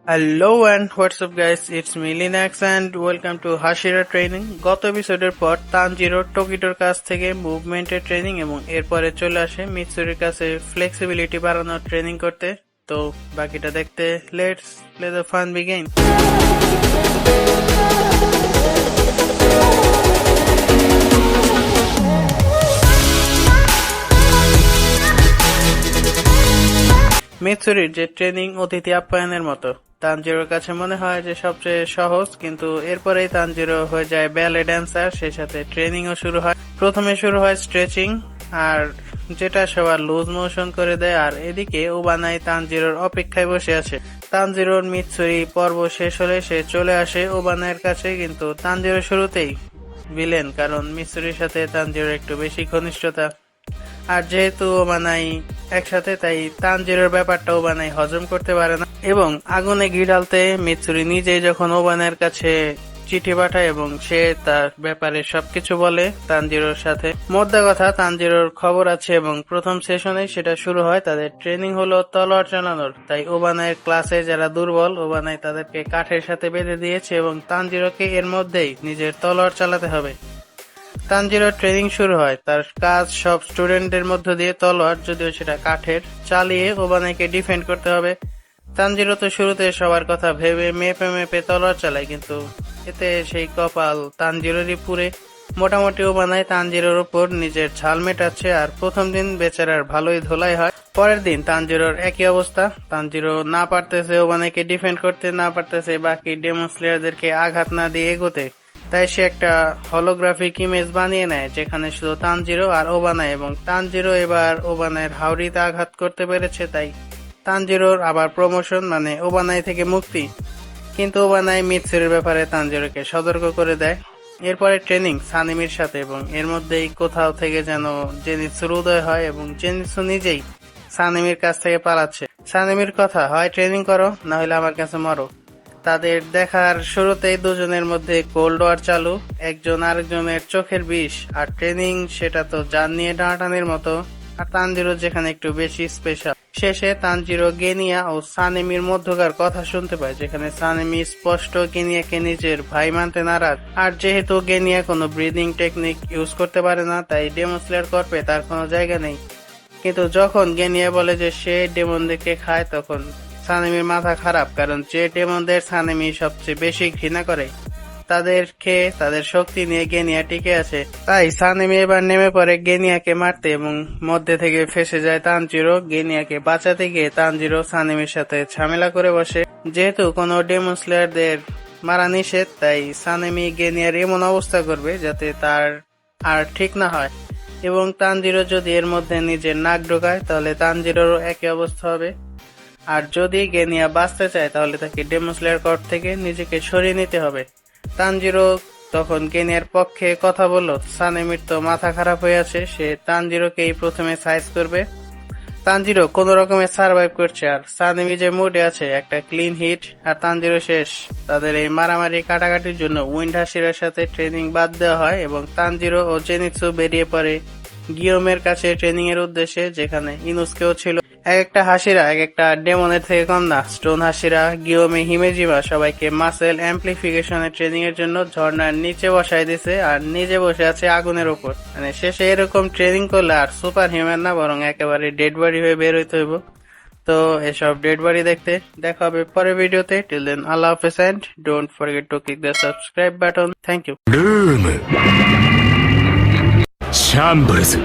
Hello and WhatsApp guys, it's me Linux and welcome to Hashira training. গত এপিসোডের পর Tanjiro টোকিটোর কাছ থেকে মুভমেন্টের ট্রেনিং এবং এরপরে চলে আসে মিৎসুরির কাছে ফ্লেক্সিবিলিটি বাড়ানোর ট্রেনিং করতে। তো বাকিটা দেখতে let's play the fun begin. মিৎসুরির যে ট্রেনিং অতিথি আপ্যায়নের মতো, তানজিরোর কাছে মনে হয় যে সবচেয়ে সহজ, কিন্তু এরপরেই তানজিরো হয়ে যায় ব্যালে ড্যান্সার। সেই সাথে ট্রেনিংও শুরু হয়। প্রথমে শুরু হয় স্ট্রেচিং, আর যেটা সবার লুজ মোশন করে দেয়। আর এদিকে ওবানাই তানজিরোর অপেক্ষায় বসে আছে। তানজিরোর মিৎসুরি পর্ব শেষ হলে সে চলে আসে ওবানাইয়ের কাছে, কিন্তু তানজিরো শুরুতেই ভিলেন, কারণ মিৎসুরির সাথে তানজিরোর একটু বেশি ঘনিষ্ঠতা। আর যেহেতু ওবানাই একসাথে, তাই তানজিরোর ব্যাপারটা ওবানাই হজম করতে পারে না এবং আগুনে ঘি ঢালতে মিৎসুরি নিজেই যখন ওবানাইয়ের কাছে চিঠি পাঠায় এবং সে তার ব্যাপারে সবকিছু বলে তানজিরোর সাথে। মোদ্দা কথা, তানজিরোর খবর আছে এবং প্রথম সেশনে সেটা শুরু হয়। তাদের ট্রেনিং হলো তলোয়ার চালানোর, তাই ওবানাইয়ের ক্লাসে যারা দুর্বল, ওবানাই তাদেরকে কাঠের সাথে বেঁধে দিয়েছে এবং তানজিরোকে এর মধ্যেই নিজের তলোয়ার চালাতে হবে। তানজিরোর ট্রেনিং শুরু হয়। তার কাজ সব স্টুডেন্টদের মধ্য দিয়ে তলোয়ার, যদিও সেটা কাঠের, চালিয়ে ওবানাইকে ডিফেন্ড করতে হবে। তানজিরো তো শুরুতে সবার কথা ভেবে মেপে মেপে তলোয়ার চালায়, কিন্তু এতে সেই কপাল তানজিরোরই পুরে। মোটামুটি ওবানাই তানজিরোর উপর নিজের ঝাল মেটাচ্ছে, আর প্রথম দিন বেচারার ভালোই ধোলাই হয়। পরের দিন তানজিরোর একই অবস্থা। তানজিরো না পারতেছে ওবানাইকে ডিফেন্ড করতে, না পারতেছে বাকি ডেমনস্লেয়ারদেরকে আঘাত না দিয়ে এগোতে। তাই সে একটা হলোগ্রাফিক ইমেজ বানিয়ে নেয় যেখানে শুধু তানজিরো আর ওবানাই, এবং তানজিরো এবার ওবানাইয়ের হাউরিতে আঘাত করতে পেরেছে। তাই তানজিরোর আবার প্রমোশন, মানে ওবানাই থেকে মুক্তি। কিন্তু ওবানাই মিৎসুরির ব্যাপারে তানজিরোকে সতর্ক করে দেয়। এরপরে ট্রেনিং সানিমির সাথে, এবং এর মধ্যেই কোথাও থেকে যেন জেনিৎসুর উদয় হয় এবং জেনিৎসু নিজেই সানিমির কাছ থেকে পালাচ্ছে। সানিমির কথা হয়, ট্রেনিং করো, না হলে আমার কাছে মরো। তাদের দেখার শুরুতেই দুজনের মধ্যে কোল্ড ওয়ার চালু, একজন আরেকজনের চোখের বিষ। আর ট্রেনিং সেটা তো জান নিয়ে টানাটানির মতো। আর তানজিরো যেখানে একটু বেশি স্পেশাল। শেষে তানজিরো গেনিয়া ও সানেমির মধ্যকার কথা শুনতে পায়, যেখানে সানেমি স্পষ্ট গেনিয়াকে নিজের ভাই মানতে নারাজ। আর যেহেতু গেনিয়া কোনো ব্রিদিং টেকনিক ইউজ করতে পারে না, তাই ডেমনস্লেয়ার কর্পে তার কোনো জায়গা নেই। কিন্তু যখন গেনিয়া বলে যে সে ডেমনদেরকে খায়, তখন সানেমির মাথা খারাপ, কারণ যে ডেমনদের সানেমি সবচেয়ে বেশি ঘৃণা করে, তাদের খেয়ে তাদের শক্তি নিয়ে গেনিয়া টিকে আছে। তাই সানেমি এবার নেমে পড়ে গেনিয়াকে মারতে, এবং মধ্যে থেকে ফেসে যায় তানজিরো। গেনিয়াকে বাঁচাতে গিয়ে তানজিরো সানেমির সাথে ঝামেলা করে বসে। যেহেতু কোনো ডেমন স্লেয়ারদের মারা নিষেধ, তাই সানেমি গেনিয়ার এমন অবস্থা করবে যাতে তার আর ঠিক না হয়, এবং তানজিরো যদি এর মধ্যে নিজের নাক ঢোকায় তাহলে তানজিরোরও একই অবস্থা হবে। আর যদি গেনিয়া বাঁচতে চায় তাহলে তাকে ডেমনস্লেয়ার কর্প থেকে নিজেকে সরিয়ে নিতে হবে। তানজিরো তখন গেনিয়ার পক্ষে কথা বলল। সানেমির তো মাথা খারাপ হয়ে আছে, সে তানজিরোকেই প্রথমে সাইজ করবে। তানজিরো কোন রকমে সার্ভাইভ করছে, আর সানেমি যে মুডে আছে, একটা ক্লিন হিট আর তানজিরো শেষ। তাদের এই মারামারি কাটাকাটির জন্য উইন্ড হাসিরার সাথে ট্রেনিং বাদ দেওয়া হয় এবং তানজিরো ও জেনিৎসু বেরিয়ে পড়ে গিওমের কাছে ট্রেনিং এর উদ্দেশ্যে, যেখানে ইনুসকেও ছিল। এক একটা হাসিরা এক একটা ডেমনের থেকে কম না। স্টোন হাসিরা, গিওমে, হিমেজিমা সবাইকে মাসেল অ্যাম্প্লিফিকেশনের ট্রেনিং এর জন্য ঝর্ণার নিচে বসায় দিছে, আর নিজে বসে আছে আগুনের ওপর। মানে শেষে এরকম ট্রেনিং করলে আর সুপার হিউম্যান না, বরং একেবারে ডেড বডি হয়ে বের হইতে হইব। তো এসব ডেড বডি দেখতে দেখা হবে পরের ভিডিওতে। টিল দেন, আল্লাহ হাফেজ and don't forget to click the subscribe button. Thank ইউ।ルームシャンブルズ